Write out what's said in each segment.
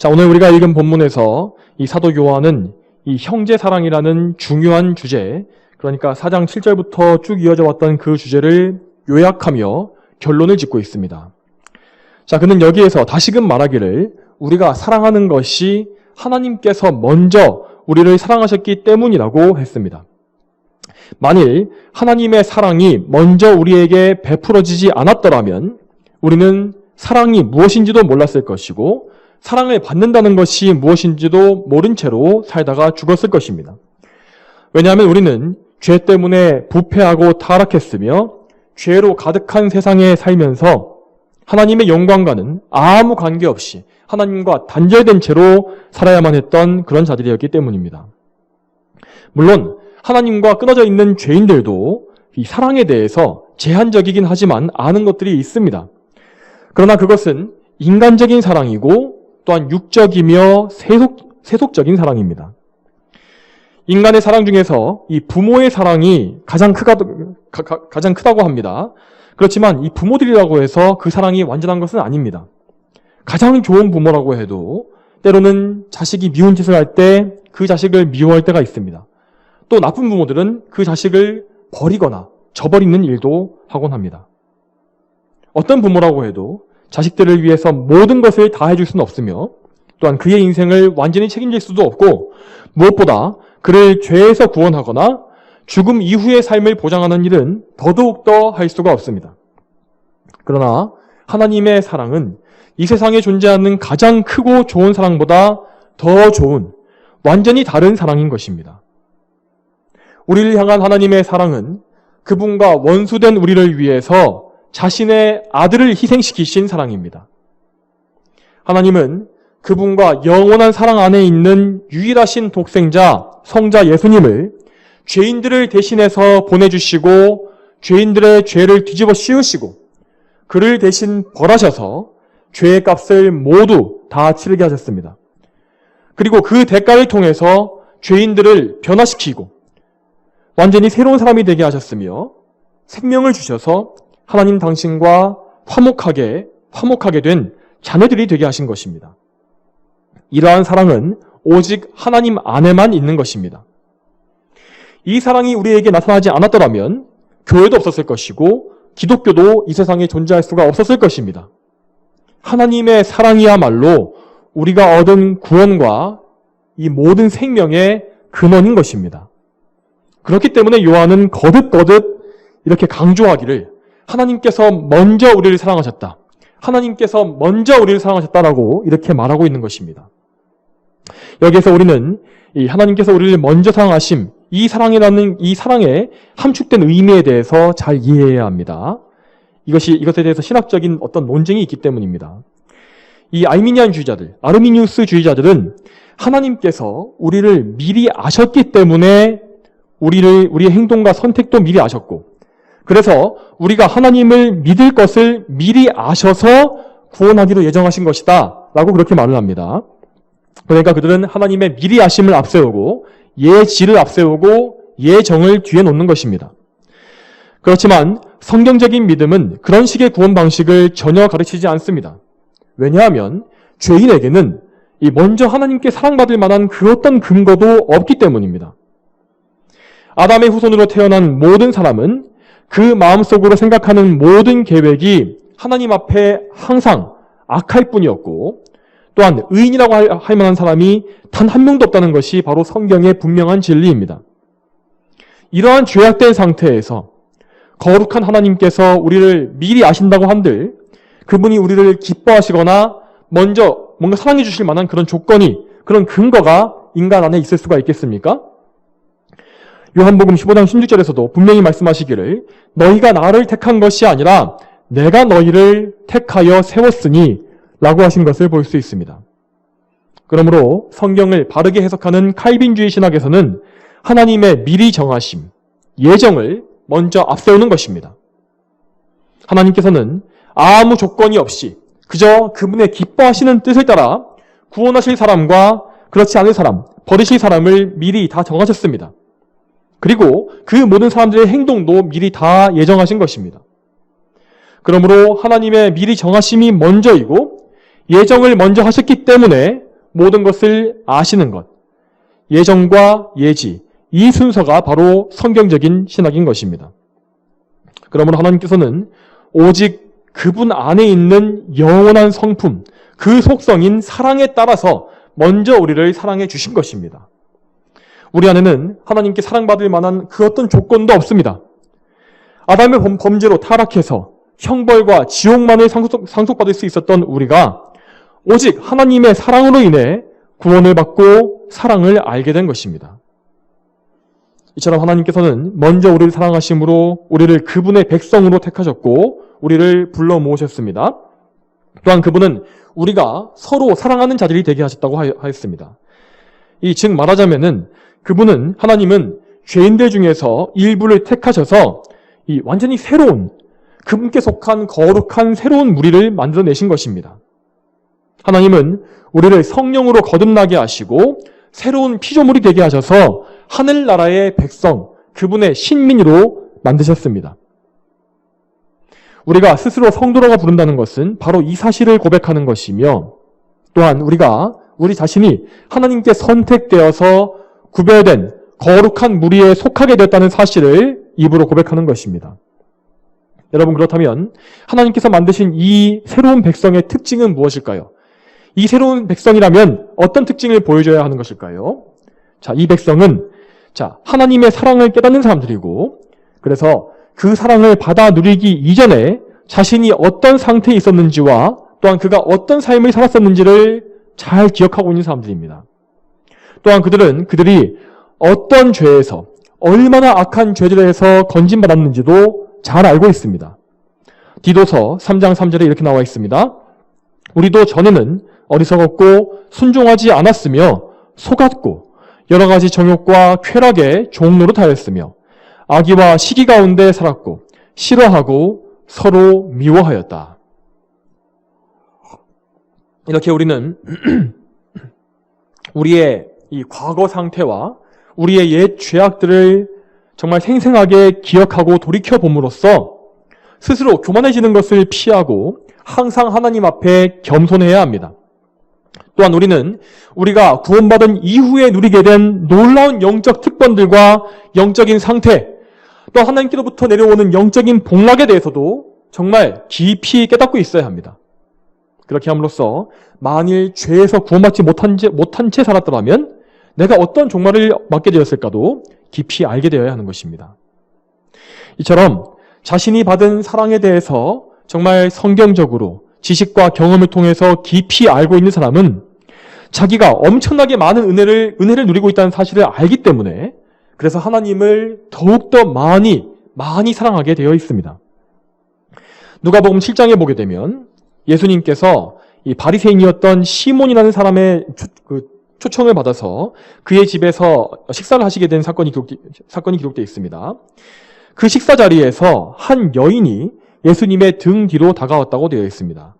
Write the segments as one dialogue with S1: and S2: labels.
S1: 자, 오늘 우리가 읽은 본문에서 이 사도 요한은 이 형제 사랑이라는 중요한 주제, 그러니까 4장 7절부터 쭉 이어져 왔던 그 주제를 요약하며 결론을 짓고 있습니다. 자, 그는 여기에서 다시금 말하기를 우리가 사랑하는 것이 하나님께서 먼저 우리를 사랑하셨기 때문이라고 했습니다. 만일 하나님의 사랑이 먼저 우리에게 베풀어지지 않았더라면 우리는 사랑이 무엇인지도 몰랐을 것이고 사랑을 받는다는 것이 무엇인지도 모른 채로 살다가 죽었을 것입니다. 왜냐하면 우리는 죄 때문에 부패하고 타락했으며 죄로 가득한 세상에 살면서 하나님의 영광과는 아무 관계없이 하나님과 단절된 채로 살아야만 했던 그런 자들이었기 때문입니다. 물론 하나님과 끊어져 있는 죄인들도 이 사랑에 대해서 제한적이긴 하지만 아는 것들이 있습니다. 그러나 그것은 인간적인 사랑이고 또한 육적이며 세속적인 사랑입니다. 인간의 사랑 중에서 이 부모의 사랑이 가장 크다고 합니다. 그렇지만 이 부모들이라고 해서 그 사랑이 완전한 것은 아닙니다. 가장 좋은 부모라고 해도 때로는 자식이 미운 짓을 할 때 그 자식을 미워할 때가 있습니다. 또 나쁜 부모들은 그 자식을 버리거나 저버리는 일도 하곤 합니다. 어떤 부모라고 해도 자식들을 위해서 모든 것을 다 해줄 수는 없으며 또한 그의 인생을 완전히 책임질 수도 없고 무엇보다 그를 죄에서 구원하거나 죽음 이후의 삶을 보장하는 일은 더더욱더 할 수가 없습니다. 그러나 하나님의 사랑은 이 세상에 존재하는 가장 크고 좋은 사랑보다 더 좋은 완전히 다른 사랑인 것입니다. 우리를 향한 하나님의 사랑은 그분과 원수된 우리를 위해서 자신의 아들을 희생시키신 사랑입니다. 하나님은 그분과 영원한 사랑 안에 있는 유일하신 독생자, 성자 예수님을 죄인들을 대신해서 보내주시고 죄인들의 죄를 뒤집어 씌우시고 그를 대신 벌하셔서 죄의 값을 모두 다 치르게 하셨습니다. 그리고 그 대가를 통해서 죄인들을 변화시키고 완전히 새로운 사람이 되게 하셨으며 생명을 주셔서 하나님 당신과 화목하게 된 자녀들이 되게 하신 것입니다. 이러한 사랑은 오직 하나님 안에만 있는 것입니다. 이 사랑이 우리에게 나타나지 않았더라면 교회도 없었을 것이고 기독교도 이 세상에 존재할 수가 없었을 것입니다. 하나님의 사랑이야말로 우리가 얻은 구원과 이 모든 생명의 근원인 것입니다. 그렇기 때문에 요한은 거듭 이렇게 강조하기를 하나님께서 먼저 우리를 사랑하셨다. 하나님께서 먼저 우리를 사랑하셨다라고 이렇게 말하고 있는 것입니다. 여기에서 우리는 이 하나님께서 우리를 먼저 사랑하심, 이 사랑이라는 이 사랑의 함축된 의미에 대해서 잘 이해해야 합니다. 이것에 대해서 신학적인 어떤 논쟁이 있기 때문입니다. 이 아르미니우스 주의자들은 하나님께서 우리를 미리 아셨기 때문에 우리의 행동과 선택도 미리 아셨고 그래서 우리가 하나님을 믿을 것을 미리 아셔서 구원하기로 예정하신 것이다 라고 그렇게 말을 합니다. 그러니까 그들은 하나님의 미리 아심을 앞세우고 예지를 앞세우고 예정을 뒤에 놓는 것입니다. 그렇지만 성경적인 믿음은 그런 식의 구원 방식을 전혀 가르치지 않습니다. 왜냐하면 죄인에게는 먼저 하나님께 사랑받을 만한 그 어떤 근거도 없기 때문입니다. 아담의 후손으로 태어난 모든 사람은 그 마음속으로 생각하는 모든 계획이 하나님 앞에 항상 악할 뿐이었고 또한 의인이라고 할 만한 사람이 단 한 명도 없다는 것이 바로 성경의 분명한 진리입니다. 이러한 죄악된 상태에서 거룩한 하나님께서 우리를 미리 아신다고 한들 그분이 우리를 기뻐하시거나 먼저 뭔가 사랑해 주실 만한 그런 조건이, 그런 근거가 인간 안에 있을 수가 있겠습니까? 요한복음 15장 16절에서도 분명히 말씀하시기를 너희가 나를 택한 것이 아니라 내가 너희를 택하여 세웠으니 라고 하신 것을 볼 수 있습니다. 그러므로 성경을 바르게 해석하는 칼빈주의 신학에서는 하나님의 미리 정하심, 예정을 먼저 앞세우는 것입니다. 하나님께서는 아무 조건이 없이 그저 그분의 기뻐하시는 뜻을 따라 구원하실 사람과 그렇지 않은 사람, 버리실 사람을 미리 다 정하셨습니다. 그리고 그 모든 사람들의 행동도 미리 다 예정하신 것입니다. 그러므로 하나님의 미리 정하심이 먼저이고 예정을 먼저 하셨기 때문에 모든 것을 아시는 것, 예정과 예지, 이 순서가 바로 성경적인 신학인 것입니다. 그러므로 하나님께서는 오직 그분 안에 있는 영원한 성품, 그 속성인 사랑에 따라서 먼저 우리를 사랑해 주신 것입니다. 우리 안에는 하나님께 사랑받을 만한 그 어떤 조건도 없습니다. 아담의 범죄로 타락해서 형벌과 지옥만을 상속받을 수 있었던 우리가 오직 하나님의 사랑으로 인해 구원을 받고 사랑을 알게 된 것입니다. 이처럼 하나님께서는 먼저 우리를 사랑하심으로 우리를 그분의 백성으로 택하셨고 우리를 불러 모으셨습니다. 또한 그분은 우리가 서로 사랑하는 자들이 되게 하셨다고 하였습니다. 즉 말하자면은 그분은 하나님은 죄인들 중에서 일부를 택하셔서 이 완전히 새로운 그분께 속한 거룩한 새로운 무리를 만들어내신 것입니다. 하나님은 우리를 성령으로 거듭나게 하시고 새로운 피조물이 되게 하셔서 하늘나라의 백성, 그분의 신민으로 만드셨습니다. 우리가 스스로 성도라고 부른다는 것은 바로 이 사실을 고백하는 것이며 또한 우리가 우리 자신이 하나님께 선택되어서 구별된 거룩한 무리에 속하게 됐다는 사실을 입으로 고백하는 것입니다. 여러분 그렇다면 하나님께서 만드신 이 새로운 백성의 특징은 무엇일까요? 이 새로운 백성이라면 어떤 특징을 보여줘야 하는 것일까요? 이 백성은 하나님의 사랑을 깨닫는 사람들이고 그래서 그 사랑을 받아 누리기 이전에 자신이 어떤 상태에 있었는지와 또한 그가 어떤 삶을 살았었는지를 잘 기억하고 있는 사람들입니다. 또한 그들이 어떤 죄에서 얼마나 악한 죄들에서 건진받았는지도 잘 알고 있습니다. 디도서 3장 3절에 이렇게 나와 있습니다. 우리도 전에는 어리석었고 순종하지 않았으며 속았고 여러 가지 정욕과 쾌락의 종노릇하였으며 악의와 시기 가운데 살았고 싫어하고 서로 미워하였다. 이렇게 우리는 우리의 이 과거 상태와 우리의 옛 죄악들을 정말 생생하게 기억하고 돌이켜봄으로써 스스로 교만해지는 것을 피하고 항상 하나님 앞에 겸손해야 합니다. 또한 우리는 우리가 구원받은 이후에 누리게 된 놀라운 영적 특권들과 영적인 상태, 또 하나님께로부터 내려오는 영적인 복락에 대해서도 정말 깊이 깨닫고 있어야 합니다. 그렇게 함으로써 만일 죄에서 구원받지 못한 채 살았더라면 내가 어떤 종말을 맞게 되었을까도 깊이 알게 되어야 하는 것입니다. 이처럼 자신이 받은 사랑에 대해서 정말 성경적으로 지식과 경험을 통해서 깊이 알고 있는 사람은 자기가 엄청나게 많은 은혜를 누리고 있다는 사실을 알기 때문에 그래서 하나님을 더욱더 많이 사랑하게 되어 있습니다. 누가복음 7장에 보게 되면 예수님께서 이 바리새인이었던 시몬이라는 사람의 초청을 받아서 그의 집에서 식사를 하시게 된 사건이 기록되어 있습니다. 그 식사 자리에서 한 여인이 예수님의 등 뒤로 다가왔다고 되어 있습니다.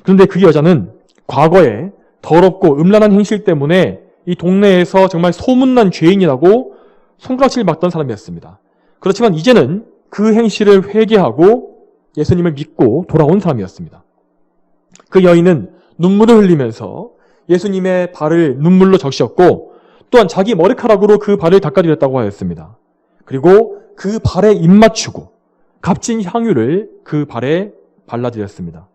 S1: 그런데 그 여자는 과거에 더럽고 음란한 행실 때문에 이 동네에서 정말 소문난 죄인이라고 손가락질을 받던 사람이었습니다. 그렇지만 이제는 그 행실을 회개하고 예수님을 믿고 돌아온 사람이었습니다. 그 여인은 눈물을 흘리면서 예수님의 발을 눈물로 적셨고 또한 자기 머리카락으로 그 발을 닦아드렸다고 하였습니다. 그리고 그 발에 입 맞추고 값진 향유를 그 발에 발라드렸습니다.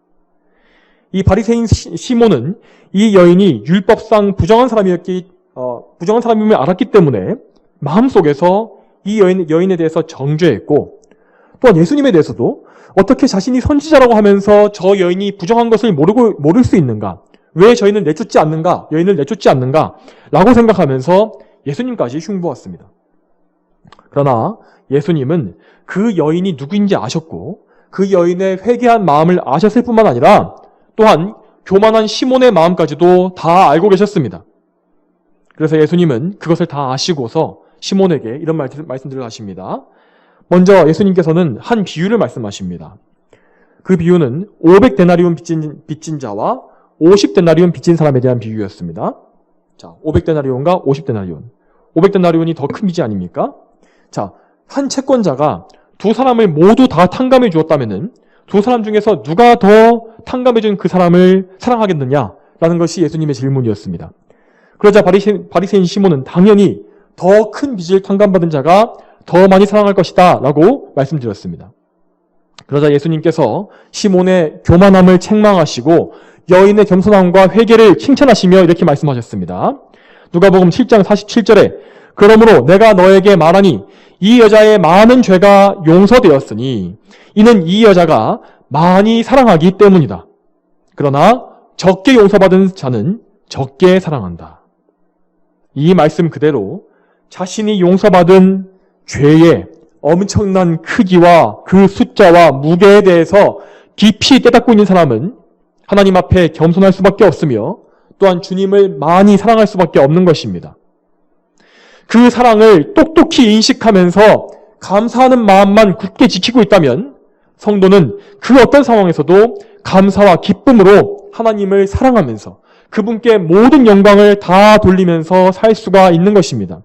S1: 이 바리새인 시몬은 이 여인이 율법상 부정한 사람임을 알았기 때문에 마음속에서 이 여인에 대해서 정죄했고 또한 예수님에 대해서도 어떻게 자신이 선지자라고 하면서 저 여인이 부정한 것을 모를 수 있는가? 왜 저희는 내쫓지 않는가? 여인을 내쫓지 않는가? 라고 생각하면서 예수님까지 흉보았습니다. 그러나 예수님은 그 여인이 누구인지 아셨고 그 여인의 회개한 마음을 아셨을 뿐만 아니라 또한 교만한 시몬의 마음까지도 다 알고 계셨습니다. 그래서 예수님은 그것을 다 아시고서 시몬에게 이런 말씀들을 하십니다. 먼저 예수님께서는 한 비유를 말씀하십니다. 그 비유는 500데나리온 빚진 자와 50데나리온 빚진 사람에 대한 비유였습니다. 500데나리온과 50데나리온. 500데나리온이 더 큰 빚이 아닙니까? 한 채권자가 두 사람을 모두 다 탕감해 주었다면은 두 사람 중에서 누가 더 탕감해 준 그 사람을 사랑하겠느냐? 라는 것이 예수님의 질문이었습니다. 그러자 바리새인 시몬은 당연히 더 큰 빚을 탕감받은 자가 더 많이 사랑할 것이다 라고 말씀드렸습니다. 그러자 예수님께서 시몬의 교만함을 책망하시고 여인의 겸손함과 회개를 칭찬하시며 이렇게 말씀하셨습니다. 누가복음 7장 47절에 그러므로 내가 너에게 말하니 이 여자의 많은 죄가 용서되었으니 이는 이 여자가 많이 사랑하기 때문이다. 그러나 적게 용서받은 자는 적게 사랑한다. 이 말씀 그대로 자신이 용서받은 죄의 엄청난 크기와 그 숫자와 무게에 대해서 깊이 깨닫고 있는 사람은 하나님 앞에 겸손할 수밖에 없으며 또한 주님을 많이 사랑할 수밖에 없는 것입니다. 그 사랑을 똑똑히 인식하면서 감사하는 마음만 굳게 지키고 있다면 성도는 그 어떤 상황에서도 감사와 기쁨으로 하나님을 사랑하면서 그분께 모든 영광을 다 돌리면서 살 수가 있는 것입니다.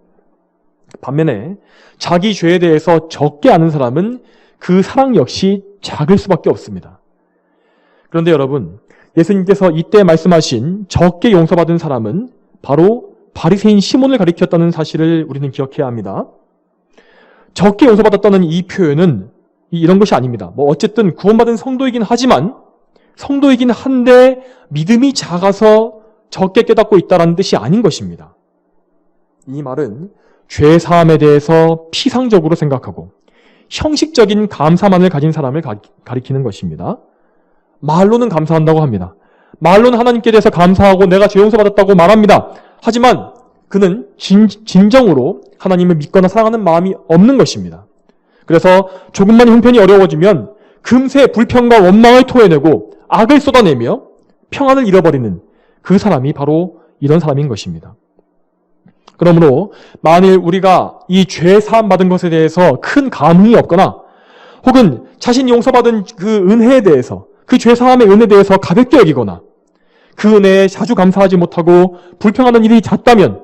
S1: 반면에 자기 죄에 대해서 적게 아는 사람은 그 사랑 역시 작을 수밖에 없습니다. 그런데 여러분, 예수님께서 이때 말씀하신 적게 용서받은 사람은 바로 바리새인 시몬을 가리켰다는 사실을 우리는 기억해야 합니다. 적게 용서받았다는 이 표현은 이런 것이 아닙니다. 어쨌든 구원받은 성도이긴 하지만 성도이긴 한데 믿음이 작아서 적게 깨닫고 있다는 뜻이 아닌 것입니다. 이 말은 죄 사함에 대해서 피상적으로 생각하고 형식적인 감사만을 가진 사람을 가리키는 것입니다. 말로는 감사한다고 합니다. 말로는 하나님께 대해서 감사하고 내가 죄 용서받았다고 말합니다. 하지만 그는 진정으로 하나님을 믿거나 사랑하는 마음이 없는 것입니다. 그래서 조금만 형편이 어려워지면 금세 불평과 원망을 토해내고 악을 쏟아내며 평안을 잃어버리는 그 사람이 바로 이런 사람인 것입니다. 그러므로 만일 우리가 이 죄 사함 받은 것에 대해서 큰 감흥이 없거나 혹은 자신이 용서받은 그 은혜에 대해서 그 죄 사함의 은혜에 대해서 가볍게 여기거나 그 은혜에 자주 감사하지 못하고 불평하는 일이 잦다면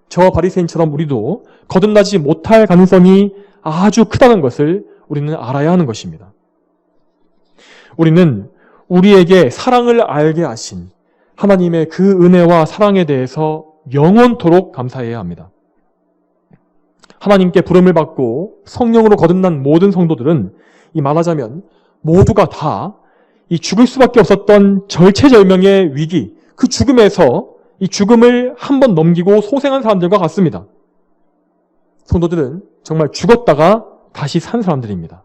S1: 저 바리새인처럼 우리도 거듭나지 못할 가능성이 아주 크다는 것을 우리는 알아야 하는 것입니다. 우리는 우리에게 사랑을 알게 하신 하나님의 그 은혜와 사랑에 대해서 영원토록 감사해야 합니다. 하나님께 부름을 받고 성령으로 거듭난 모든 성도들은 이 말하자면 모두가 다 이 죽을 수밖에 없었던 절체절명의 위기, 그 죽음에서 이 죽음을 한번 넘기고 소생한 사람들과 같습니다. 성도들은 정말 죽었다가 다시 산 사람들입니다.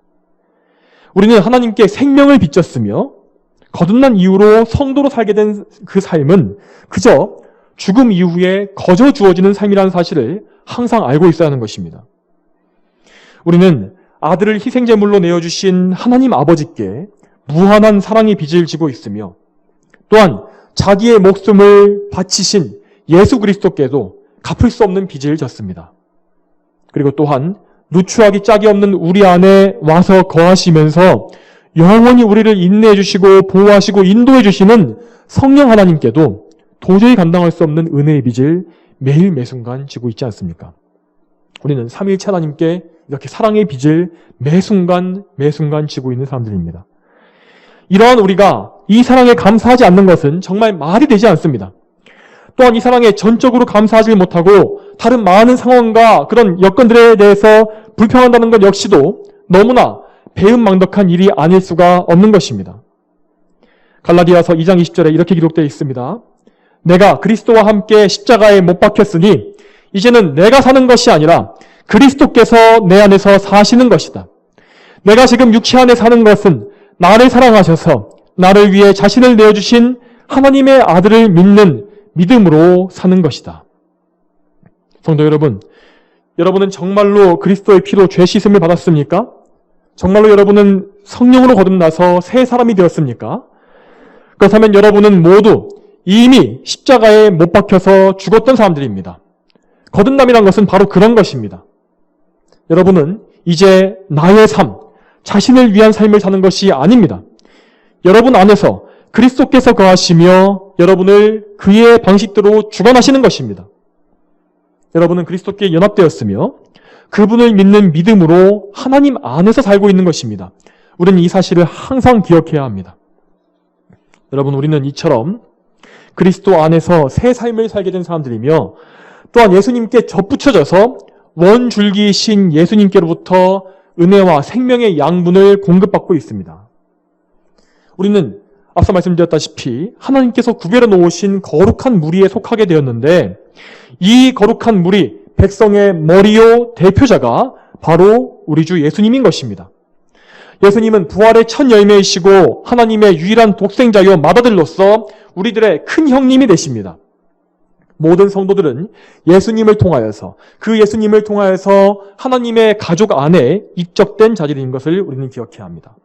S1: 우리는 하나님께 생명을 비쳤으며 거듭난 이후로 성도로 살게 된 그 삶은 그저 죽음 이후에 거저 주어지는 삶이라는 사실을 항상 알고 있어야 하는 것입니다. 우리는 아들을 희생제물로 내어주신 하나님 아버지께 무한한 사랑의 빚을 지고 있으며 또한 자기의 목숨을 바치신 예수 그리스도께도 갚을 수 없는 빚을 졌습니다. 그리고 또한 누추하기 짝이 없는 우리 안에 와서 거하시면서 영원히 우리를 인내해 주시고 보호하시고 인도해 주시는 성령 하나님께도 도저히 감당할 수 없는 은혜의 빚을 매일 매순간 지고 있지 않습니까? 우리는 삼위일체 하나님께 이렇게 사랑의 빚을 매순간 지고 있는 사람들입니다. 이러한 우리가 이 사랑에 감사하지 않는 것은 정말 말이 되지 않습니다. 또한 이 사랑에 전적으로 감사하지 못하고 다른 많은 상황과 그런 여건들에 대해서 불평한다는 것 역시도 너무나 배은망덕한 일이 아닐 수가 없는 것입니다. 갈라디아서 2장 20절에 이렇게 기록되어 있습니다. 내가 그리스도와 함께 십자가에 못 박혔으니 이제는 내가 사는 것이 아니라 그리스도께서 내 안에서 사시는 것이다. 내가 지금 육체 안에 사는 것은 나를 사랑하셔서 나를 위해 자신을 내어주신 하나님의 아들을 믿는 믿음으로 사는 것이다. 성도 여러분, 여러분은 정말로 그리스도의 피로 죄 씻음을 받았습니까? 정말로 여러분은 성령으로 거듭나서 새 사람이 되었습니까? 그렇다면 여러분은 모두 이미 십자가에 못 박혀서 죽었던 사람들입니다. 거듭남이란 것은 바로 그런 것입니다. 여러분은 이제 나의 삶, 자신을 위한 삶을 사는 것이 아닙니다. 여러분 안에서 그리스도께서 거하시며 여러분을 그의 방식대로 주관하시는 것입니다. 여러분은 그리스도께 연합되었으며 그분을 믿는 믿음으로 하나님 안에서 살고 있는 것입니다. 우리는 이 사실을 항상 기억해야 합니다. 여러분, 우리는 이처럼 그리스도 안에서 새 삶을 살게 된 사람들이며 또한 예수님께 접붙여져서 원줄기이신 예수님께로부터 은혜와 생명의 양분을 공급받고 있습니다. 우리는 앞서 말씀드렸다시피 하나님께서 구별해 놓으신 거룩한 무리에 속하게 되었는데 이 거룩한 무리, 백성의 머리요 대표자가 바로 우리 주 예수님인 것입니다. 예수님은 부활의 첫 열매이시고 하나님의 유일한 독생자요 맏아들로서 우리들의 큰 형님이 되십니다. 모든 성도들은 예수님을 통하여서 그 예수님을 통하여서 하나님의 가족 안에 입적된 자들인 것을 우리는 기억해야 합니다.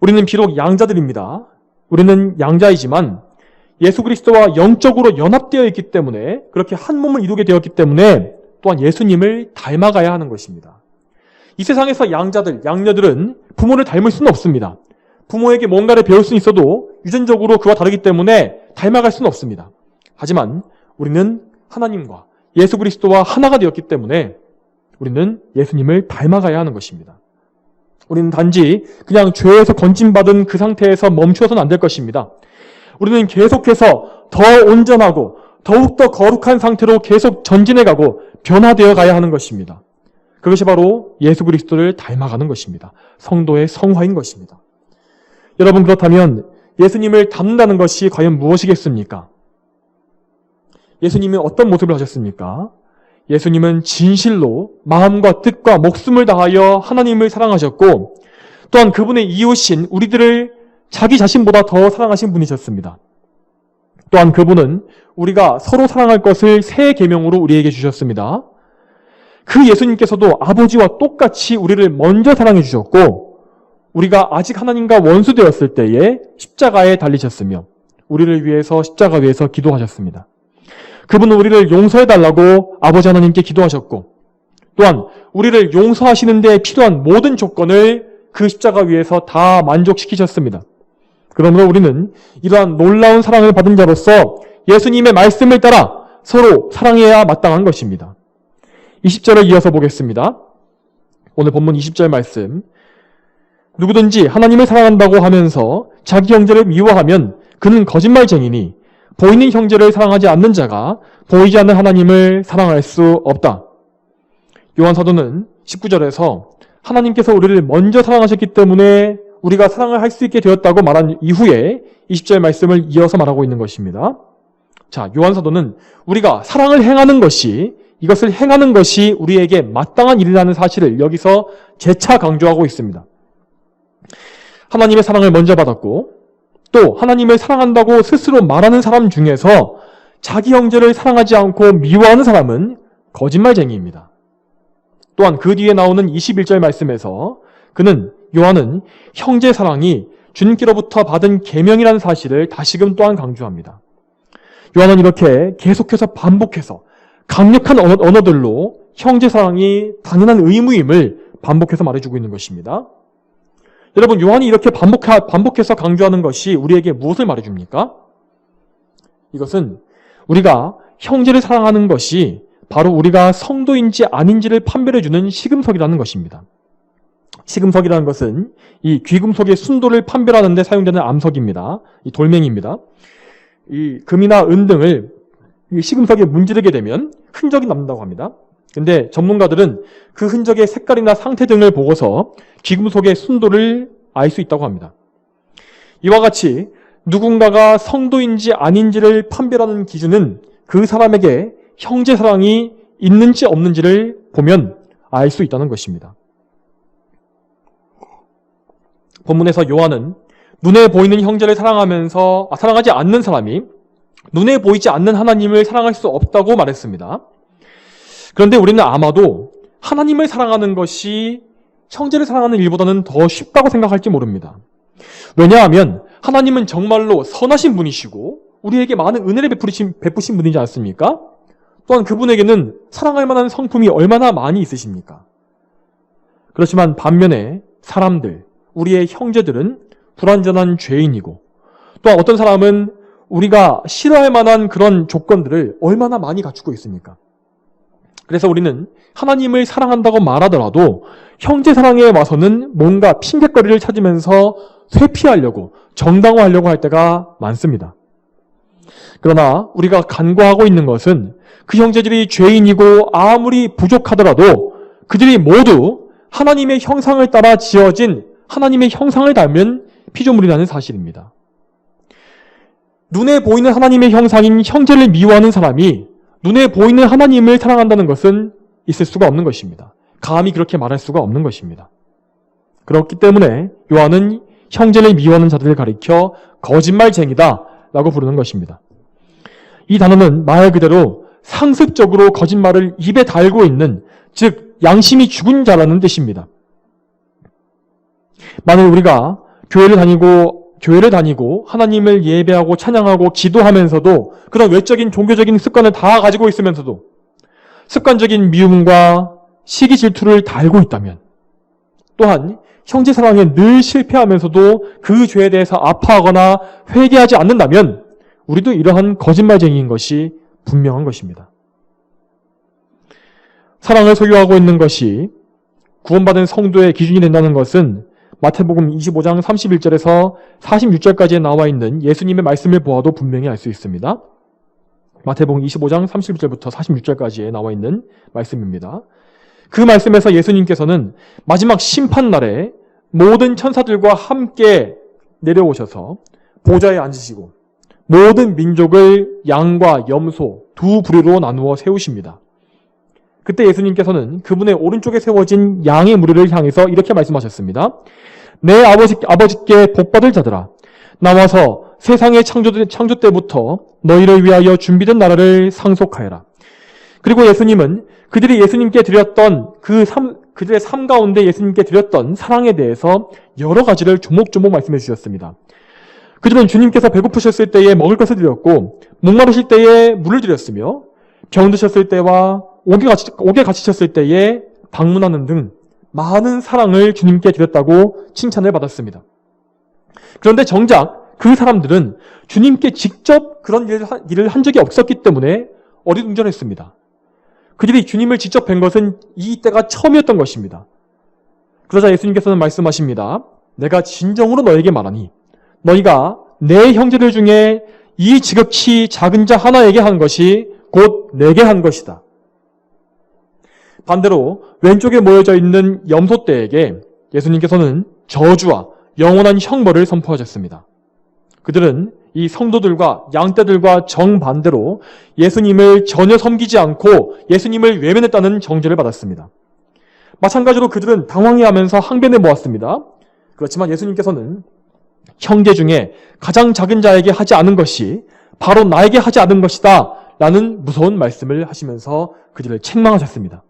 S1: 우리는 비록 양자들입니다. 우리는 양자이지만 예수 그리스도와 영적으로 연합되어 있기 때문에 그렇게 한 몸을 이루게 되었기 때문에 또한 예수님을 닮아가야 하는 것입니다. 이 세상에서 양자들, 양녀들은 부모를 닮을 수는 없습니다. 부모에게 뭔가를 배울 수는 있어도 유전적으로 그와 다르기 때문에 닮아갈 수는 없습니다. 하지만 우리는 하나님과 예수 그리스도와 하나가 되었기 때문에 우리는 예수님을 닮아가야 하는 것입니다. 우리는 단지 그냥 죄에서 건진받은 그 상태에서 멈추어서는 안 될 것입니다. 우리는 계속해서 더 온전하고 더욱더 거룩한 상태로 계속 전진해가고 변화되어 가야 하는 것입니다. 그것이 바로 예수 그리스도를 닮아가는 것입니다. 성도의 성화인 것입니다. 여러분, 그렇다면 예수님을 닮는다는 것이 과연 무엇이겠습니까? 예수님은 어떤 모습을 하셨습니까? 예수님은 진실로 마음과 뜻과 목숨을 다하여 하나님을 사랑하셨고 또한 그분의 이웃인 우리들을 자기 자신보다 더 사랑하신 분이셨습니다. 또한 그분은 우리가 서로 사랑할 것을 새 계명으로 우리에게 주셨습니다. 그 예수님께서도 아버지와 똑같이 우리를 먼저 사랑해 주셨고 우리가 아직 하나님과 원수되었을 때에 십자가에 달리셨으며 우리를 위해서 십자가 위에서 기도하셨습니다. 그분은 우리를 용서해달라고 아버지 하나님께 기도하셨고 또한 우리를 용서하시는 데 필요한 모든 조건을 그 십자가 위에서 다 만족시키셨습니다. 그러므로 우리는 이러한 놀라운 사랑을 받은 자로서 예수님의 말씀을 따라 서로 사랑해야 마땅한 것입니다. 20절을 이어서 보겠습니다. 오늘 본문 20절 말씀. 누구든지 하나님을 사랑한다고 하면서 자기 형제를 미워하면 그는 거짓말쟁이니 보이는 형제를 사랑하지 않는 자가 보이지 않는 하나님을 사랑할 수 없다. 요한 사도는 19절에서 하나님께서 우리를 먼저 사랑하셨기 때문에 우리가 사랑을 할 수 있게 되었다고 말한 이후에 20절 말씀을 이어서 말하고 있는 것입니다. 자, 요한 사도는 우리가 사랑을 행하는 것이 이것을 행하는 것이 우리에게 마땅한 일이라는 사실을 여기서 재차 강조하고 있습니다. 하나님의 사랑을 먼저 받았고 또 하나님을 사랑한다고 스스로 말하는 사람 중에서 자기 형제를 사랑하지 않고 미워하는 사람은 거짓말쟁이입니다. 또한 그 뒤에 나오는 21절 말씀에서 요한은 형제 사랑이 주님께로부터 받은 계명이라는 사실을 다시금 또한 강조합니다. 요한은 이렇게 계속해서 반복해서 강력한 언어들로 형제 사랑이 당연한 의무임을 반복해서 말해주고 있는 것입니다. 여러분, 요한이 이렇게 반복해서 강조하는 것이 우리에게 무엇을 말해줍니까? 이것은 우리가 형제를 사랑하는 것이 바로 우리가 성도인지 아닌지를 판별해주는 시금석이라는 것입니다. 시금석이라는 것은 이 귀금속의 순도를 판별하는 데 사용되는 암석입니다. 이 돌멩이입니다. 이 금이나 은 등을 이 시금석에 문지르게 되면 흔적이 남는다고 합니다. 근데 전문가들은 그 흔적의 색깔이나 상태 등을 보고서 귀금속의 순도를 알 수 있다고 합니다. 이와 같이 누군가가 성도인지 아닌지를 판별하는 기준은 그 사람에게 형제 사랑이 있는지 없는지를 보면 알 수 있다는 것입니다. 본문에서 요한은 눈에 보이는 형제를 사랑하지 않는 사람이 눈에 보이지 않는 하나님을 사랑할 수 없다고 말했습니다. 그런데 우리는 아마도 하나님을 사랑하는 것이 형제를 사랑하는 일보다는 더 쉽다고 생각할지 모릅니다. 왜냐하면 하나님은 정말로 선하신 분이시고 우리에게 많은 은혜를 베푸신 분이지 않습니까? 또한 그분에게는 사랑할 만한 성품이 얼마나 많이 있으십니까? 그렇지만 반면에 사람들, 우리의 형제들은 불완전한 죄인이고 또한 어떤 사람은 우리가 싫어할 만한 그런 조건들을 얼마나 많이 갖추고 있습니까? 그래서 우리는 하나님을 사랑한다고 말하더라도 형제 사랑에 와서는 뭔가 핑계거리를 찾으면서 회피하려고 정당화하려고 할 때가 많습니다. 그러나 우리가 간과하고 있는 것은 그 형제들이 죄인이고 아무리 부족하더라도 그들이 모두 하나님의 형상을 따라 지어진 하나님의 형상을 닮은 피조물이라는 사실입니다. 눈에 보이는 하나님의 형상인 형제를 미워하는 사람이 눈에 보이는 하나님을 사랑한다는 것은 있을 수가 없는 것입니다. 감히 그렇게 말할 수가 없는 것입니다. 그렇기 때문에 요한은 형제를 미워하는 자들을 가리켜 거짓말쟁이다 라고 부르는 것입니다. 이 단어는 말 그대로 상습적으로 거짓말을 입에 달고 있는, 즉 양심이 죽은 자라는 뜻입니다. 만일 우리가 교회를 다니고 하나님을 예배하고 찬양하고 기도하면서도 그런 외적인 종교적인 습관을 다 가지고 있으면서도 습관적인 미움과 시기 질투를 달고 있다면, 또한 형제 사랑에 늘 실패하면서도 그 죄에 대해서 아파하거나 회개하지 않는다면 우리도 이러한 거짓말쟁이인 것이 분명한 것입니다. 사랑을 소유하고 있는 것이 구원받은 성도의 기준이 된다는 것은 마태복음 25장 31절에서 46절까지에 나와 있는 예수님의 말씀을 보아도 분명히 알 수 있습니다. 마태복음 25장 31절부터 46절까지에 나와 있는 말씀입니다. 그 말씀에서 예수님께서는 마지막 심판날에 모든 천사들과 함께 내려오셔서 보좌에 앉으시고 모든 민족을 양과 염소 두 부류로 나누어 세우십니다. 그때 예수님께서는 그분의 오른쪽에 세워진 양의 무리를 향해서 이렇게 말씀하셨습니다. 내 아버지께 복받을 자들아, 나와서 세상의 창조 때부터 너희를 위하여 준비된 나라를 상속하여라. 그리고 예수님은 그들이 예수님께 드렸던 그들의 삶 가운데 예수님께 드렸던 사랑에 대해서 여러 가지를 조목조목 말씀해 주셨습니다. 그들은 주님께서 배고프셨을 때에 먹을 것을 드렸고, 목마르실 때에 물을 드렸으며, 병드셨을 때와 옥에 갇히셨을 때에 방문하는 등 많은 사랑을 주님께 드렸다고 칭찬을 받았습니다. 그런데 정작 그 사람들은 주님께 직접 그런 일을 한 적이 없었기 때문에 어리둥절했습니다. 그들이 주님을 직접 뵌 것은 이 때가 처음이었던 것입니다. 그러자 예수님께서는 말씀하십니다. 내가 진정으로 너에게 말하니 너희가 내 형제들 중에 이 지극히 작은 자 하나에게 한 것이 곧 내게 한 것이다. 반대로 왼쪽에 모여져 있는 염소떼에게 예수님께서는 저주와 영원한 형벌을 선포하셨습니다. 그들은 이 성도들과 양떼들과 정반대로 예수님을 전혀 섬기지 않고 예수님을 외면했다는 정죄를 받았습니다. 마찬가지로 그들은 당황해하면서 항변해 모았습니다. 그렇지만 예수님께서는 형제 중에 가장 작은 자에게 하지 않은 것이 바로 나에게 하지 않은 것이다 라는 무서운 말씀을 하시면서 그들을 책망하셨습니다.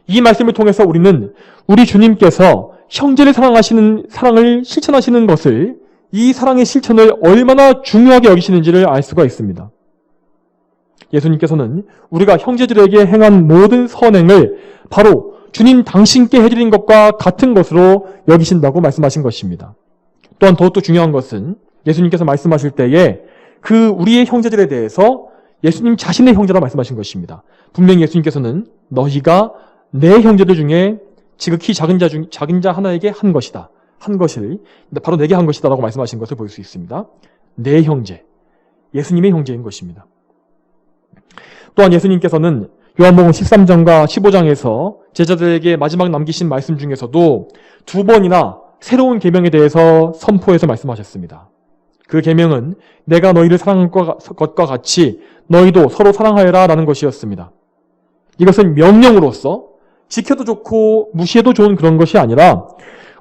S1: 이 말씀을 통해서 우리는 우리 주님께서 형제를 사랑하시는 사랑을 실천하시는 것을, 이 사랑의 실천을 얼마나 중요하게 여기시는지를 알 수가 있습니다. 예수님께서는 우리가 형제들에게 행한 모든 선행을 바로 주님 당신께 해드린 것과 같은 것으로 여기신다고 말씀하신 것입니다. 또한 더욱더 중요한 것은 예수님께서 말씀하실 때에 그 우리의 형제들에 대해서 예수님 자신의 형제라 말씀하신 것입니다. 분명히 예수님께서는 너희가 내 형제들 중에 지극히 작은 자 하나에게 한 것이다. 한 것을 바로 내게 한 것이다 라고 말씀하신 것을 볼 수 있습니다. 내 형제, 예수님의 형제인 것입니다. 또한 예수님께서는 요한복음 13장과 15장에서 제자들에게 마지막 남기신 말씀 중에서도 두 번이나 새로운 계명에 대해서 선포해서 말씀하셨습니다. 그 계명은 내가 너희를 사랑한 것과 같이 너희도 서로 사랑하여라 라는 것이었습니다. 이것은 명령으로서 지켜도 좋고 무시해도 좋은 그런 것이 아니라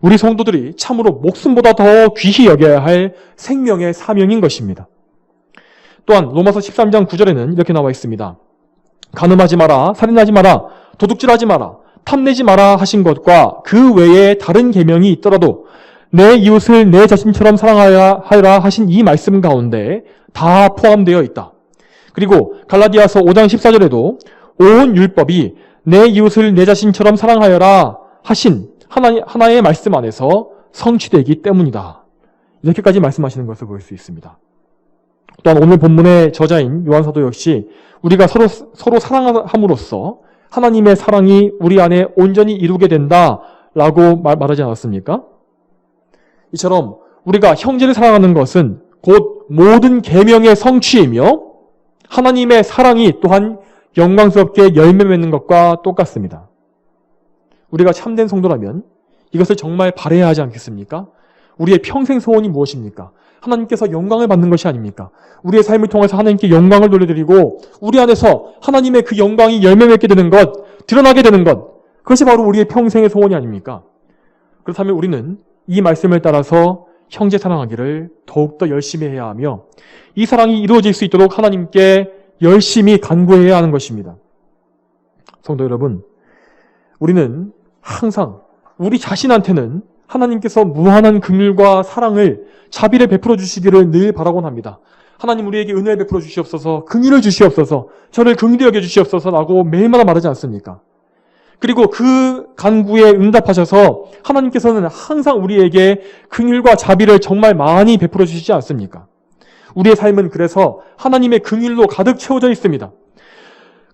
S1: 우리 성도들이 참으로 목숨보다 더 귀히 여겨야 할 생명의 사명인 것입니다. 또한 로마서 13장 9절에는 이렇게 나와 있습니다. 간음하지 마라, 살인하지 마라, 도둑질하지 마라, 탐내지 마라 하신 것과 그 외에 다른 계명이 있더라도 내 이웃을 내 자신처럼 사랑하여라 하신 이 말씀 가운데 다 포함되어 있다. 그리고 갈라디아서 5장 14절에도 온 율법이 내 이웃을 내 자신처럼 사랑하여라 하신 하나의 말씀 안에서 성취되기 때문이다. 이렇게까지 말씀하시는 것을 볼 수 있습니다. 또한 오늘 본문의 저자인 요한사도 역시 우리가 서로 사랑함으로써 하나님의 사랑이 우리 안에 온전히 이루게 된다라고 말하지 않았습니까? 이처럼 우리가 형제를 사랑하는 것은 곧 모든 계명의 성취이며 하나님의 사랑이 또한 영광스럽게 열매 맺는 것과 똑같습니다. 우리가 참된 성도라면 이것을 정말 바라야 하지 않겠습니까? 우리의 평생 소원이 무엇입니까? 하나님께서 영광을 받는 것이 아닙니까? 우리의 삶을 통해서 하나님께 영광을 돌려드리고 우리 안에서 하나님의 그 영광이 열매 맺게 되는 것, 드러나게 되는 것, 그것이 바로 우리의 평생의 소원이 아닙니까? 그렇다면 우리는 이 말씀을 따라서 형제 사랑하기를 더욱더 열심히 해야 하며 이 사랑이 이루어질 수 있도록 하나님께 열심히 간구해야 하는 것입니다. 성도 여러분, 우리는 항상 우리 자신한테는 하나님께서 무한한 긍휼과 사랑을, 자비를 베풀어 주시기를 늘 바라곤 합니다. 하나님 우리에게 은혜를 베풀어 주시옵소서, 긍휼을 주시옵소서, 저를 긍휼히 여겨 주시옵소서라고 매일마다 말하지 않습니까? 그리고 그 간구에 응답하셔서 하나님께서는 항상 우리에게 긍휼과 자비를 정말 많이 베풀어 주시지 않습니까? 우리의 삶은 그래서 하나님의 긍휼로 가득 채워져 있습니다.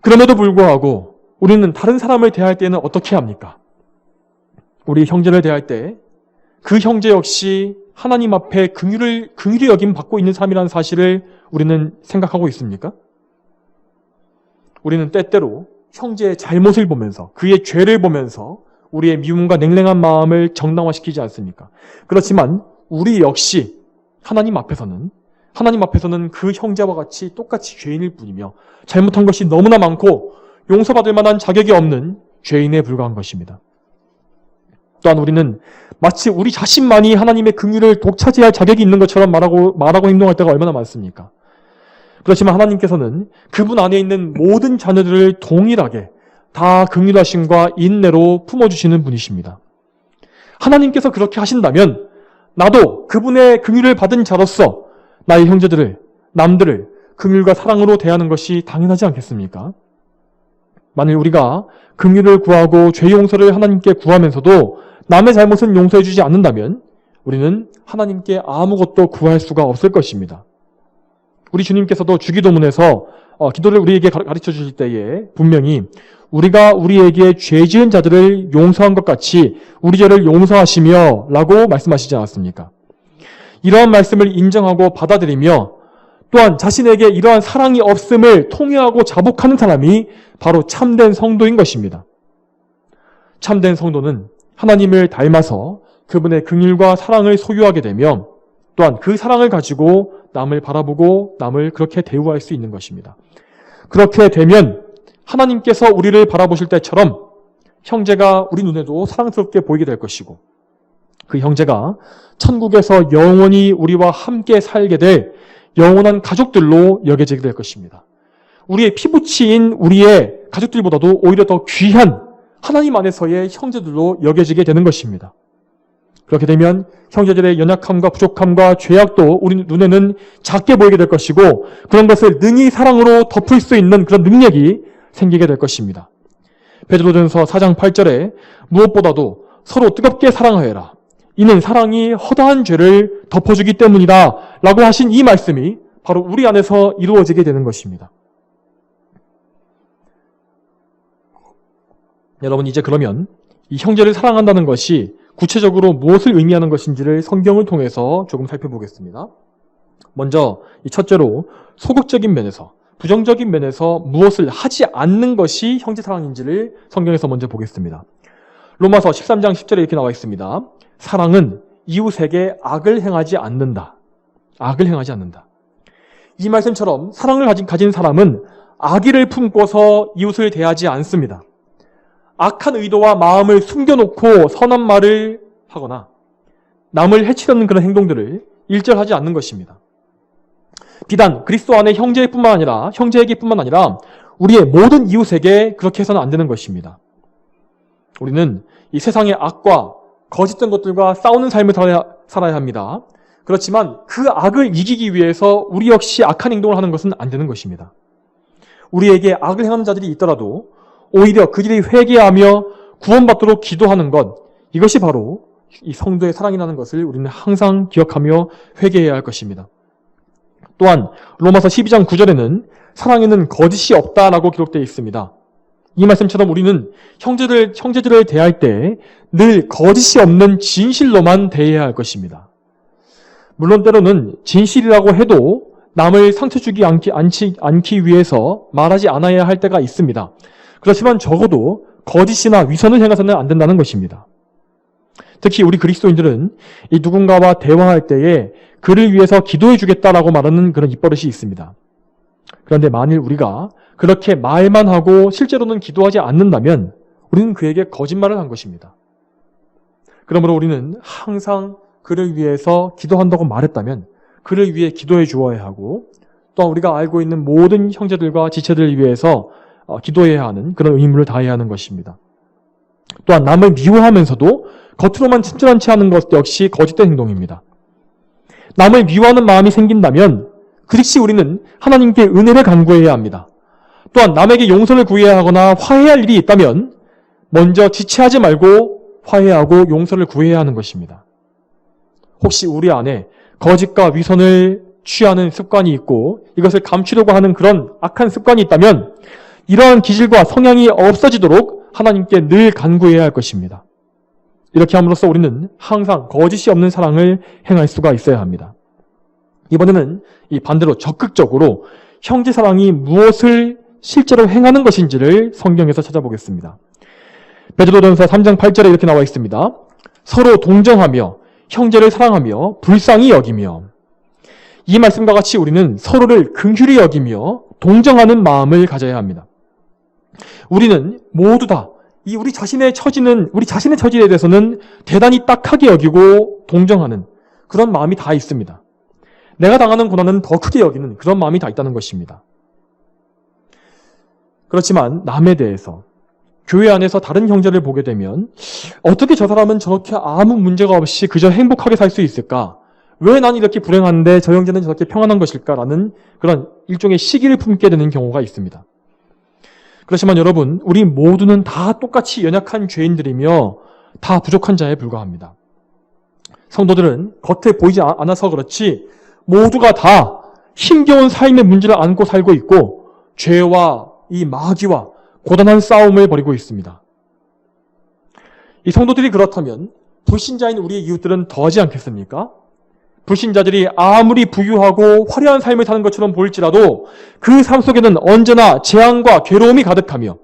S1: 그럼에도 불구하고 우리는 다른 사람을 대할 때는 어떻게 합니까? 우리 형제를 대할 때 그 형제 역시 하나님 앞에 긍휼히 여김 받고 있는 삶이라는 사실을 우리는 생각하고 있습니까? 우리는 때때로 형제의 잘못을 보면서 그의 죄를 보면서 우리의 미움과 냉랭한 마음을 정당화시키지 않습니까? 그렇지만 우리 역시 하나님 앞에서는 그 형제와 같이 똑같이 죄인일 뿐이며 잘못한 것이 너무나 많고 용서받을 만한 자격이 없는 죄인에 불과한 것입니다. 또한 우리는 마치 우리 자신만이 하나님의 긍휼을 독차지할 자격이 있는 것처럼 말하고 행동할 때가 얼마나 많습니까? 그렇지만 하나님께서는 그분 안에 있는 모든 자녀들을 동일하게 다 긍휼하심과 인내로 품어주시는 분이십니다. 하나님께서 그렇게 하신다면 나도 그분의 긍휼을 받은 자로서 나의 형제들을, 남들을 긍휼과 사랑으로 대하는 것이 당연하지 않겠습니까? 만일 우리가 긍휼을 구하고 죄 용서를 하나님께 구하면서도 남의 잘못은 용서해 주지 않는다면 우리는 하나님께 아무것도 구할 수가 없을 것입니다. 우리 주님께서도 주기도문에서 기도를 우리에게 가르쳐 주실 때에 분명히 우리가 우리에게 죄 지은 자들을 용서한 것 같이 우리 죄를 용서하시며 라고 말씀하시지 않았습니까? 이러한 말씀을 인정하고 받아들이며 또한 자신에게 이러한 사랑이 없음을 통회하고 자복하는 사람이 바로 참된 성도인 것입니다. 참된 성도는 하나님을 닮아서 그분의 긍휼과 사랑을 소유하게 되면 또한 그 사랑을 가지고 남을 바라보고 남을 그렇게 대우할 수 있는 것입니다. 그렇게 되면 하나님께서 우리를 바라보실 때처럼 형제가 우리 눈에도 사랑스럽게 보이게 될 것이고 그 형제가 천국에서 영원히 우리와 함께 살게 될 영원한 가족들로 여겨지게 될 것입니다. 우리의 피부치인 우리의 가족들보다도 오히려 더 귀한 하나님 안에서의 형제들로 여겨지게 되는 것입니다. 그렇게 되면 형제들의 연약함과 부족함과 죄악도 우리 눈에는 작게 보이게 될 것이고 그런 것을 능히 사랑으로 덮을 수 있는 그런 능력이 생기게 될 것입니다. 베드로전서 4장 8절에 무엇보다도 서로 뜨겁게 사랑하여라. 이는 사랑이 허다한 죄를 덮어주기 때문이다 라고 하신 이 말씀이 바로 우리 안에서 이루어지게 되는 것입니다. 여러분 이제 그러면 이 형제를 사랑한다는 것이 구체적으로 무엇을 의미하는 것인지를 성경을 통해서 조금 살펴보겠습니다. 먼저 이 첫째로 소극적인 면에서 부정적인 면에서 무엇을 하지 않는 것이 형제 사랑인지를 성경에서 먼저 보겠습니다. 로마서 13장 10절에 이렇게 나와 있습니다. 사랑은 이웃에게 악을 행하지 않는다. 악을 행하지 않는다. 이 말씀처럼 사랑을 가진 사람은 악의를 품고서 이웃을 대하지 않습니다. 악한 의도와 마음을 숨겨놓고 선한 말을 하거나 남을 해치려는 그런 행동들을 일절하지 않는 것입니다. 비단 그리스도 안에 형제에게뿐만 아니라 우리의 모든 이웃에게 그렇게 해서는 안 되는 것입니다. 우리는 이 세상의 악과 거짓된 것들과 싸우는 삶을 살아야 합니다. 그렇지만 그 악을 이기기 위해서 우리 역시 악한 행동을 하는 것은 안 되는 것입니다. 우리에게 악을 행하는 자들이 있더라도 오히려 그들이 회개하며 구원받도록 기도하는 것, 이것이 바로 이 성도의 사랑이라는 것을 우리는 항상 기억하며 회개해야 할 것입니다. 또한 로마서 12장 9절에는 사랑에는 거짓이 없다라고 기록되어 있습니다. 이 말씀처럼 우리는 형제들을 대할 때 늘 거짓이 없는 진실로만 대해야 할 것입니다. 물론 때로는 진실이라고 해도 남을 상처 주지 않기 위해서 말하지 않아야 할 때가 있습니다. 그렇지만 적어도 거짓이나 위선을 행해서는 안 된다는 것입니다. 특히 우리 그리스도인들은 이 누군가와 대화할 때에 그를 위해서 기도해 주겠다라고 말하는 그런 입버릇이 있습니다. 그런데 만일 우리가 그렇게 말만 하고 실제로는 기도하지 않는다면 우리는 그에게 거짓말을 한 것입니다. 그러므로 우리는 항상 그를 위해서 기도한다고 말했다면 그를 위해 기도해 주어야 하고, 또한 우리가 알고 있는 모든 형제들과 지체들을 위해서 기도해야 하는 그런 의무를 다해야 하는 것입니다. 또한 남을 미워하면서도 겉으로만 친절한 체 하는 것 역시 거짓된 행동입니다. 남을 미워하는 마음이 생긴다면 그 즉시 우리는 하나님께 은혜를 간구해야 합니다. 또한 남에게 용서를 구해야 하거나 화해할 일이 있다면 먼저 지체하지 말고 화해하고 용서를 구해야 하는 것입니다. 혹시 우리 안에 거짓과 위선을 취하는 습관이 있고 이것을 감추려고 하는 그런 악한 습관이 있다면 이러한 기질과 성향이 없어지도록 하나님께 늘 간구해야 할 것입니다. 이렇게 함으로써 우리는 항상 거짓이 없는 사랑을 행할 수가 있어야 합니다. 이번에는 이 반대로 적극적으로 형제 사랑이 무엇을 실제로 행하는 것인지를 성경에서 찾아보겠습니다. 베드로전서 3장 8절에 이렇게 나와 있습니다. 서로 동정하며 형제를 사랑하며 불쌍히 여기며. 이 말씀과 같이 우리는 서로를 긍휼히 여기며 동정하는 마음을 가져야 합니다. 우리는 모두 다 우리 자신의 처지에 대해서는 대단히 딱하게 여기고 동정하는 그런 마음이 다 있습니다. 내가 당하는 고난은 더 크게 여기는 그런 마음이 다 있다는 것입니다. 그렇지만 남에 대해서 교회 안에서 다른 형제를 보게 되면 어떻게 저 사람은 저렇게 아무 문제가 없이 그저 행복하게 살 수 있을까? 왜 난 이렇게 불행한데 저 형제는 저렇게 평안한 것일까라는 그런 일종의 시기를 품게 되는 경우가 있습니다. 그렇지만 여러분, 우리 모두는 다 똑같이 연약한 죄인들이며 다 부족한 자에 불과합니다. 성도들은 겉에 보이지 않아서 그렇지 모두가 다 힘겨운 삶의 문제를 안고 살고 있고 죄와 이 마귀와 고단한 싸움을 벌이고 있습니다. 이 성도들이 그렇다면 불신자인 우리의 이웃들은 더하지 않겠습니까? 불신자들이 아무리 부유하고 화려한 삶을 사는 것처럼 보일지라도 그 삶 속에는 언제나 재앙과 괴로움이 가득하며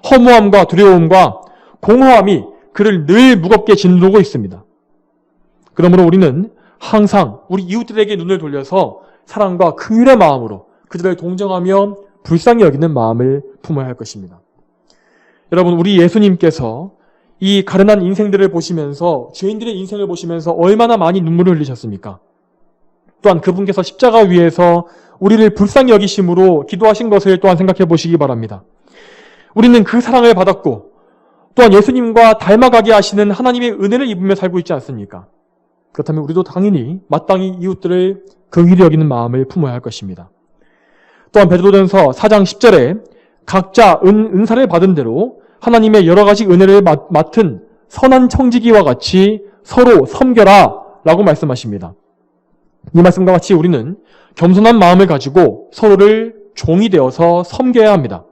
S1: 허무함과 두려움과 공허함이 그를 늘 무겁게 짓누르고 있습니다. 그러므로 우리는 항상 우리 이웃들에게 눈을 돌려서 사랑과 긍휼의 마음으로 그들을 동정하며 불쌍히 여기는 마음을 품어야 할 것입니다. 여러분, 우리 예수님께서 이 가련한 인생들을 보시면서 죄인들의 인생을 보시면서 얼마나 많이 눈물을 흘리셨습니까? 또한 그분께서 십자가 위에서 우리를 불쌍히 여기심으로 기도하신 것을 또한 생각해 보시기 바랍니다. 우리는 그 사랑을 받았고 또한 예수님과 닮아가게 하시는 하나님의 은혜를 입으며 살고 있지 않습니까? 그렇다면 우리도 당연히 마땅히 이웃들을 긍휼히 여기는 마음을 품어야 할 것입니다. 또한 베드로전서 4장 10절에 각자 은사를 받은 대로 하나님의 여러 가지 은혜를 맡은 선한 청지기와 같이 서로 섬겨라 라고 말씀하십니다. 이 말씀과 같이 우리는 겸손한 마음을 가지고 서로를 종이 되어서 섬겨야 합니다.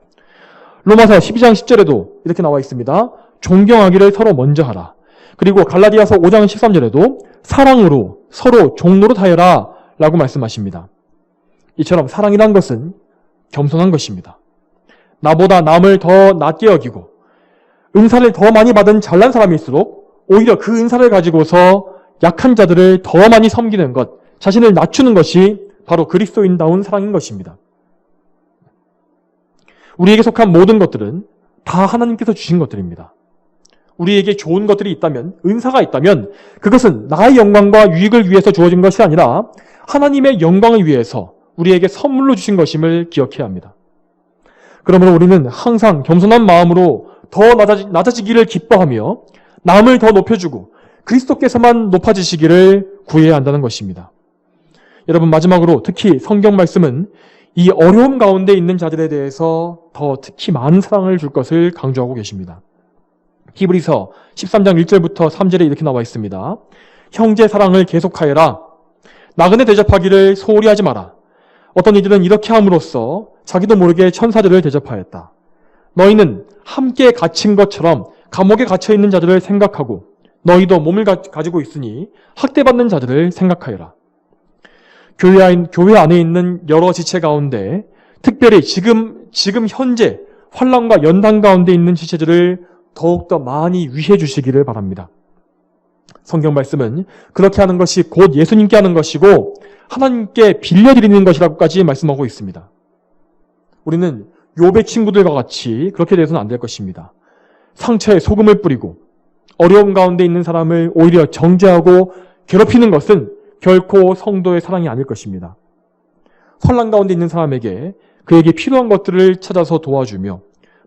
S1: 로마서 12장 10절에도 이렇게 나와 있습니다. 존경하기를 서로 먼저 하라. 그리고 갈라디아서 5장 13절에도 사랑으로 서로 종노릇 하여라 라고 말씀하십니다. 이처럼 사랑이란 것은 겸손한 것입니다. 나보다 남을 더 낮게 여기고 은사를 더 많이 받은 잘난 사람일수록 오히려 그 은사를 가지고서 약한 자들을 더 많이 섬기는 것, 자신을 낮추는 것이 바로 그리스도인다운 사랑인 것입니다. 우리에게 속한 모든 것들은 다 하나님께서 주신 것들입니다. 우리에게 좋은 것들이 있다면, 은사가 있다면 그것은 나의 영광과 유익을 위해서 주어진 것이 아니라 하나님의 영광을 위해서 우리에게 선물로 주신 것임을 기억해야 합니다. 그러므로 우리는 항상 겸손한 마음으로 더 낮아지기를 기뻐하며 남을 더 높여주고 그리스도께서만 높아지시기를 구해야 한다는 것입니다. 여러분, 마지막으로 특히 성경 말씀은 이 어려움 가운데 있는 자들에 대해서 더 특히 많은 사랑을 줄 것을 강조하고 계십니다. 히브리서 13장 1절부터 3절에 이렇게 나와 있습니다. 형제 사랑을 계속하여라. 나그네 대접하기를 소홀히 하지 마라. 어떤 이들은 이렇게 함으로써 자기도 모르게 천사들을 대접하였다. 너희는 함께 갇힌 것처럼 감옥에 갇혀 있는 자들을 생각하고 너희도 몸을 가지고 있으니 학대받는 자들을 생각하여라. 교회 안에 있는 여러 지체 가운데 특별히 지금 현재 환난과 연단 가운데 있는 지체들을 더욱더 많이 위해 주시기를 바랍니다. 성경 말씀은 그렇게 하는 것이 곧 예수님께 하는 것이고 하나님께 빌려드리는 것이라고까지 말씀하고 있습니다. 우리는 욥의 친구들과 같이 그렇게 돼서는 안 될 것입니다. 상처에 소금을 뿌리고 어려움 가운데 있는 사람을 오히려 정죄하고 괴롭히는 것은 결코 성도의 사랑이 아닐 것입니다. 환난 가운데 있는 사람에게 그에게 필요한 것들을 찾아서 도와주며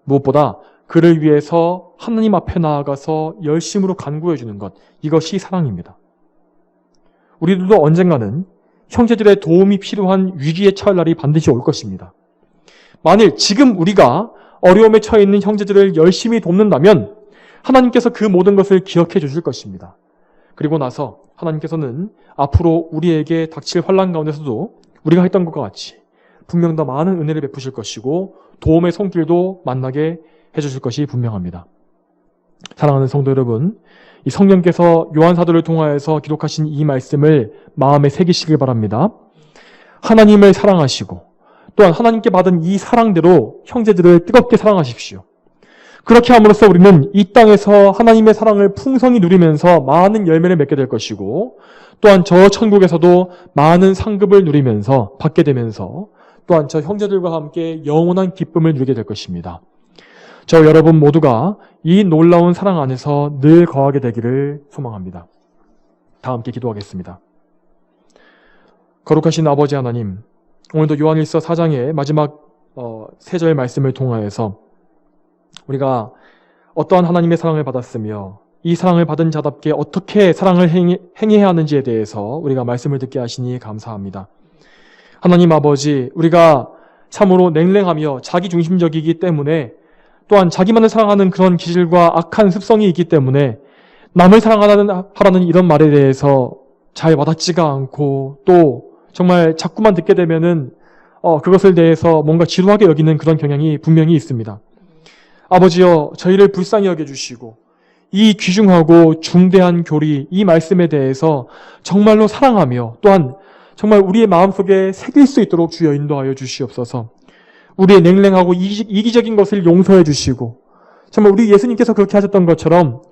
S1: 무엇보다 그를 위해서 하나님 앞에 나아가서 열심으로 간구해 주는 것, 이것이 사랑입니다. 우리들도 언젠가는 형제들의 도움이 필요한 위기에 처할 날이 반드시 올 것입니다. 만일 지금 우리가 어려움에 처해 있는 형제들을 열심히 돕는다면 하나님께서 그 모든 것을 기억해 주실 것입니다. 그리고 나서 하나님께서는 앞으로 우리에게 닥칠 환난 가운데서도 우리가 했던 것과 같이 분명 더 많은 은혜를 베푸실 것이고 도움의 손길도 만나게 해주실 것이 분명합니다. 사랑하는 성도 여러분, 이 성령께서 요한 사도를 통하여서 기록하신 이 말씀을 마음에 새기시길 바랍니다. 하나님을 사랑하시고 또한 하나님께 받은 이 사랑대로 형제들을 뜨겁게 사랑하십시오. 그렇게 함으로써 우리는 이 땅에서 하나님의 사랑을 풍성히 누리면서 많은 열매를 맺게 될 것이고 또한 저 천국에서도 많은 상급을 누리면서 받게 되면서 또한 저 형제들과 함께 영원한 기쁨을 누리게 될 것입니다. 저 여러분 모두가 이 놀라운 사랑 안에서 늘 거하게 되기를 소망합니다. 다 함께 기도하겠습니다. 거룩하신 아버지 하나님, 오늘도 요한일서 4장의 마지막 3절 말씀을 통하여서 우리가 어떠한 하나님의 사랑을 받았으며 이 사랑을 받은 자답게 어떻게 사랑을 행해야 하는지에 대해서 우리가 말씀을 듣게 하시니 감사합니다. 하나님 아버지, 우리가 참으로 냉랭하며 자기중심적이기 때문에 또한 자기만을 사랑하는 그런 기질과 악한 습성이 있기 때문에 남을 사랑하라는 이런 말에 대해서 잘 와닿지가 않고 또 정말 자꾸만 듣게 되면은 그것을 대해서 뭔가 지루하게 여기는 그런 경향이 분명히 있습니다. 아버지여, 저희를 불쌍히 여겨주시고 이 귀중하고 중대한 교리, 이 말씀에 대해서 정말로 사랑하며 또한 정말 우리의 마음속에 새길 수 있도록 주여 인도하여 주시옵소서. 우리의 냉랭하고 이기적인 것을 용서해 주시고 정말 우리 예수님께서 그렇게 하셨던 것처럼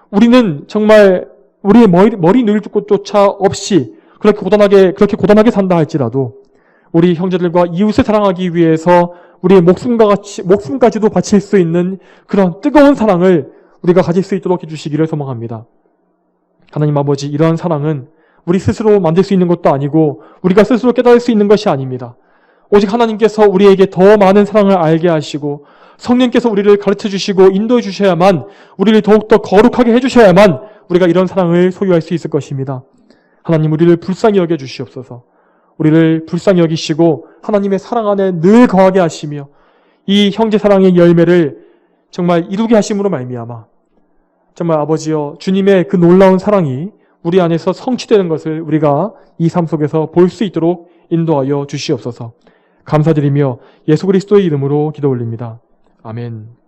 S1: 우리는 정말 우리의 머리 늘 곳조차 없이 그렇게 고단하게 산다 할지라도 우리 형제들과 이웃을 사랑하기 위해서 우리의 목숨까지도 바칠 수 있는 그런 뜨거운 사랑을 우리가 가질 수 있도록 해주시기를 소망합니다. 하나님 아버지, 이러한 사랑은 우리 스스로 만들 수 있는 것도 아니고 우리가 스스로 깨달을 수 있는 것이 아닙니다. 오직 하나님께서 우리에게 더 많은 사랑을 알게 하시고 성령께서 우리를 가르쳐 주시고 인도해 주셔야만, 우리를 더욱더 거룩하게 해주셔야만 우리가 이런 사랑을 소유할 수 있을 것입니다. 하나님, 우리를 불쌍히 여겨 주시옵소서. 우리를 불쌍히 여기시고 하나님의 사랑 안에 늘 거하게 하시며 이 형제 사랑의 열매를 정말 이루게 하심으로 말미암아 정말 아버지여, 주님의 그 놀라운 사랑이 우리 안에서 성취되는 것을 우리가 이 삶 속에서 볼 수 있도록 인도하여 주시옵소서. 감사드리며 예수 그리스도의 이름으로 기도 올립니다. 아멘.